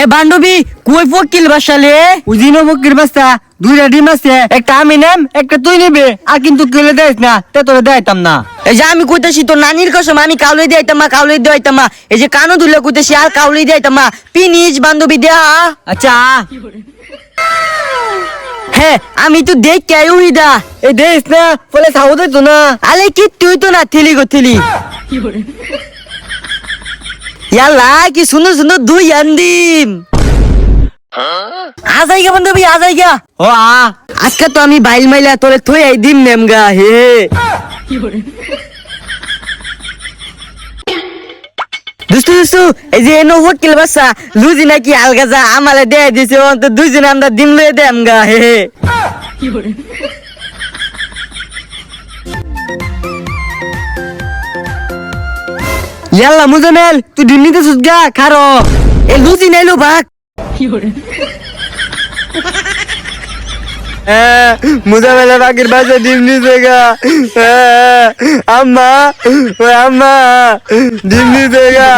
এ বান্ধবী কই ফকিল বাসালে উজিনো ফকির বাস্তা দুইটা ডিম আছে, একটা আমি নেম একটা তুই নিবি, আর কিন্তু কেলে দেয় না তে তোরে দেয়তাম না। এই যে আমি কইতাছি তোর নানির কসম আমি কাউলে দিয়াইতাম কাউলে দিয়াইতাম এই যে কানো দুলে কইতাছি আর কাউলে দিয়াইতাম পিনিজ বান্ধবী দেয়া। আচ্ছা হ্যাঁ আমি তো দেখ কে উইদা এই দেশ না বলে সাউ দে তো না। আলে কি তুই তো না থিলি গো থিলি ইয়াল্লা কি সুন্দর সুন্দর দুই আন্দিম আজাইগা বান্ধবী আজাইগা। ও আজকে তো আমি বাইল মাইলা তোরে থই আই দিম নেমগা হে। দুস্তু দুস্তু এই যে এনো হোটেল বাসা লুজি নাকি আলগাজা আমালে দে দিছে অন্ত দুইজন আমরা দিন লয়ে দেমগা হে। ইয়াল্লা মুজামেল তুই ডিম নিতে সুদগা খারো। এ লুজি নাইলো ভাগ মুজামেল বাকির বাসা ডিম নিতে গা। আম্মা ওই আম্মা ডিম নিতে গা।